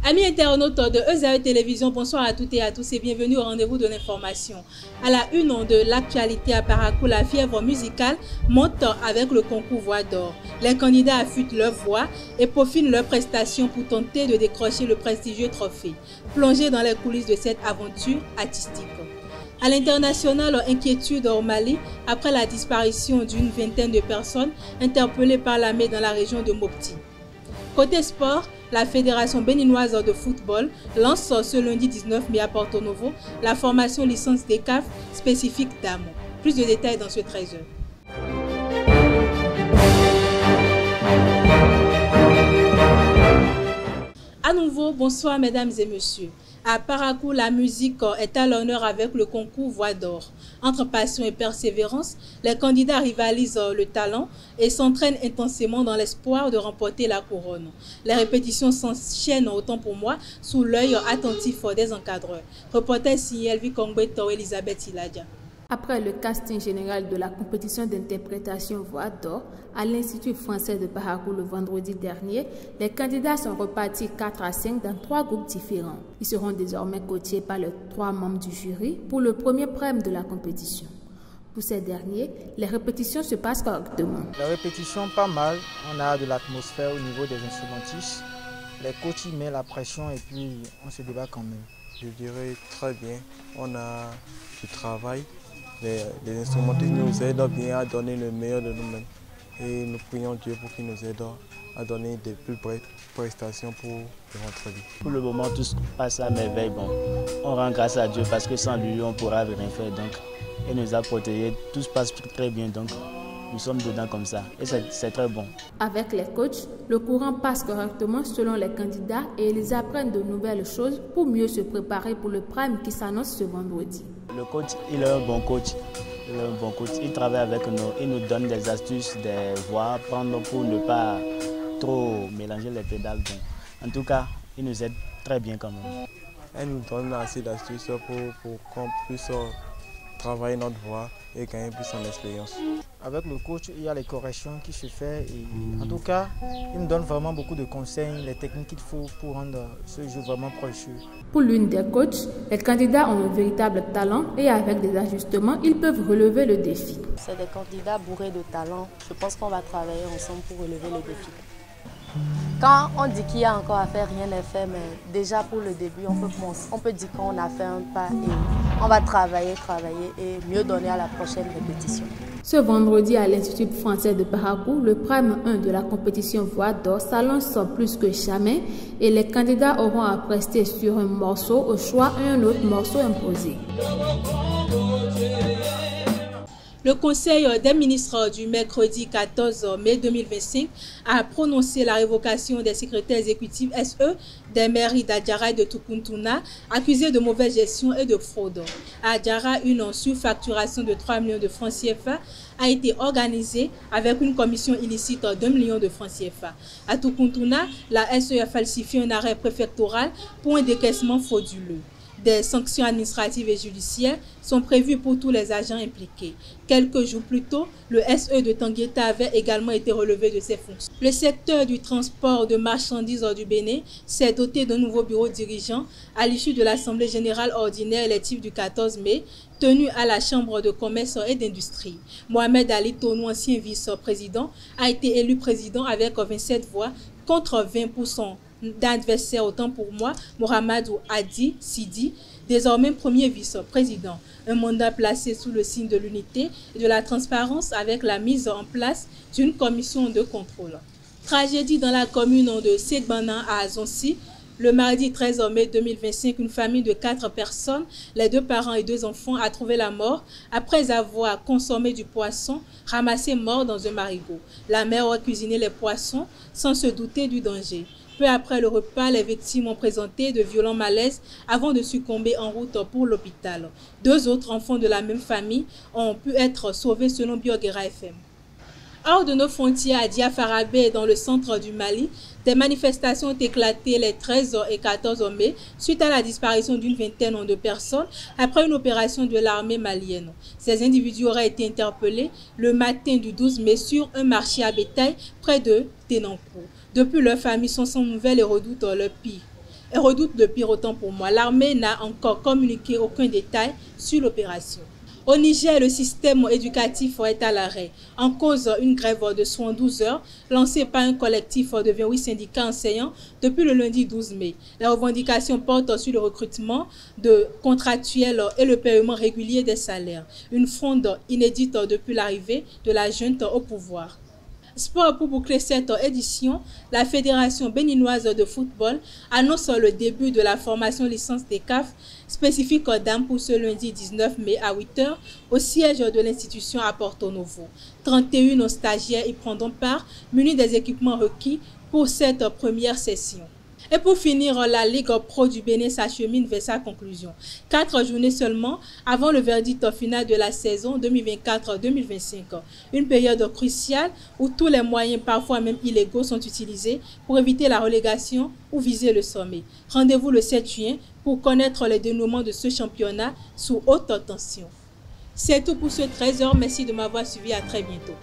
Amis internautes de EZAE Télévision, bonsoir à toutes et à tous et bienvenue au rendez-vous de l'information. À la une de l'actualité à Parakou, la fièvre musicale monte avec le concours Voix d'Or. Les candidats affûtent leur voix et peaufinent leurs prestations pour tenter de décrocher le prestigieux trophée. Plongez dans les coulisses de cette aventure artistique. À l'international, inquiétude au Mali après la disparition d'une vingtaine de personnes interpellées par l'armée dans la région de Mopti. Côté sport, la Fédération béninoise de football lance ce lundi 19 mai à Porto Novo la formation licence des CAF spécifique dames. Plus de détails dans ce 13h. À nouveau, bonsoir mesdames et messieurs. À Parakou, la musique est à l'honneur avec le concours Voix d'Or. Entre passion et persévérance, les candidats rivalisent le talent et s'entraînent intensément dans l'espoir de remporter la couronne. Les répétitions s'enchaînent autant pour moi sous l'œil attentif des encadreurs. Reporter signé Elvi Kongbeto Elisabeth Iladia. Après le casting général de la compétition d'interprétation Voix d'Or à l'Institut français de Parakou le vendredi dernier, les candidats sont repartis 4 à 5 dans 3 groupes différents. Ils seront désormais coachés par les 3 membres du jury pour le premier prime de la compétition. Pour ces derniers, les répétitions se passent correctement. La répétition, pas mal. On a de l'atmosphère au niveau des instrumentistes. Les coachs y mettent la pression et puis on se débat quand même. Je dirais très bien. On a du travail. Les instrumentistes nous aident bien à donner le meilleur de nous-mêmes. Et nous prions Dieu pour qu'il nous aide à donner des plus belles prestations pour notre vie. Pour le moment, tout se passe à merveille. Bon, on rend grâce à Dieu parce que sans lui, on ne pourra rien faire. Donc, il nous a protégés. Tout se passe très bien. Donc, nous sommes dedans comme ça. Et c'est très bon. Avec les coachs, le courant passe correctement selon les candidats et ils apprennent de nouvelles choses pour mieux se préparer pour le prime qui s'annonce ce vendredi. Le coach, il est un bon coach. Il travaille avec nous, il nous donne des astuces, des voies à prendre pour ne pas trop mélanger les pédales. En tout cas, il nous aide très bien quand même. Elle nous donne assez d'astuces pour qu'on puisse travailler notre voix et gagner plus en expérience. Avec le coach, il y a les corrections qui se font. En tout cas, il nous donne vraiment beaucoup de conseils, les techniques qu'il faut pour rendre ce jeu vraiment précieux. Pour l'une des coachs, les candidats ont un véritable talent et avec des ajustements, ils peuvent relever le défi. C'est des candidats bourrés de talent. Je pense qu'on va travailler ensemble pour relever le défi. Quand on dit qu'il y a encore à faire, rien n'est fait, mais déjà pour le début, on peut dire qu'on a fait un pas et on va travailler et mieux donner à la prochaine répétition. Ce vendredi à l'Institut français de Parakou, le prime 1 de la compétition Voix d'Or s'annonce plus que jamais et les candidats auront à prester sur un morceau au choix et un autre morceau imposé. Le Conseil des ministres du mercredi 14 mai 2025 a prononcé la révocation des secrétaires exécutifs SE des mairies d'Adjara et de Tukuntuna accusés de mauvaise gestion et de fraude. À Adjara, une surfacturation de 3 millions de francs CFA a été organisée avec une commission illicite de 2 millions de francs CFA. À Tukuntuna, la SE a falsifié un arrêt préfectoral pour un décaissement frauduleux. Des sanctions administratives et judiciaires sont prévues pour tous les agents impliqués. Quelques jours plus tôt, le SE de Tangueta avait également été relevé de ses fonctions. Le secteur du transport de marchandises du Bénin s'est doté d'un nouveau bureau dirigeant à l'issue de l'Assemblée générale ordinaire élective du 14 mai, tenue à la Chambre de commerce et d'industrie. Mohamed Ali Tonou, ancien vice-président, a été élu président avec 27 voix contre 20% d'adversaires. Autant pour moi, Mohamedou Hadi Sidi, désormais premier vice-président. Un mandat placé sous le signe de l'unité et de la transparence avec la mise en place d'une commission de contrôle. Tragédie dans la commune de Segbana à Azonsi. Le mardi 13 mai 2025, une famille de 4 personnes, les 2 parents et 2 enfants, a trouvé la mort après avoir consommé du poisson ramassé mort dans un marigot. La mère a cuisiné les poissons sans se douter du danger. Peu après le repas, les victimes ont présenté de violents malaises avant de succomber en route pour l'hôpital. 2 autres enfants de la même famille ont pu être sauvés selon Bioguera FM. Hors de nos frontières à Diafarabé, dans le centre du Mali, des manifestations ont éclaté les 13 et 14 mai suite à la disparition d'une vingtaine de personnes après une opération de l'armée malienne. Ces individus auraient été interpellés le matin du 12 mai sur un marché à bétail près de Tenancourt. Depuis, leurs familles sont sans nouvelles et redoutent le pire. Et redoutent le pire autant pour moi. L'armée n'a encore communiqué aucun détail sur l'opération. Au Niger, le système éducatif est à l'arrêt. En cause, une grève de 72 heures lancée par un collectif de 28 syndicats enseignants depuis le lundi 12 mai. La revendication porte sur le recrutement de contractuels et le paiement régulier des salaires. Une fronde inédite depuis l'arrivée de la junte au pouvoir. Sport pour boucler cette édition, la Fédération béninoise de football annonce le début de la formation licence des CAF spécifique aux dames pour ce lundi 19 mai à 8 h au siège de l'institution à Porto Novo. 31 stagiaires y prendront part, munis des équipements requis pour cette première session. Et pour finir, la Ligue Pro du Bénin s'achemine vers sa conclusion. 4 journées seulement avant le verdict final de la saison 2024-2025. Une période cruciale où tous les moyens, parfois même illégaux, sont utilisés pour éviter la relégation ou viser le sommet. Rendez-vous le 7 juin pour connaître le dénouement de ce championnat sous haute tension. C'est tout pour ce 13h. Merci de m'avoir suivi. À très bientôt.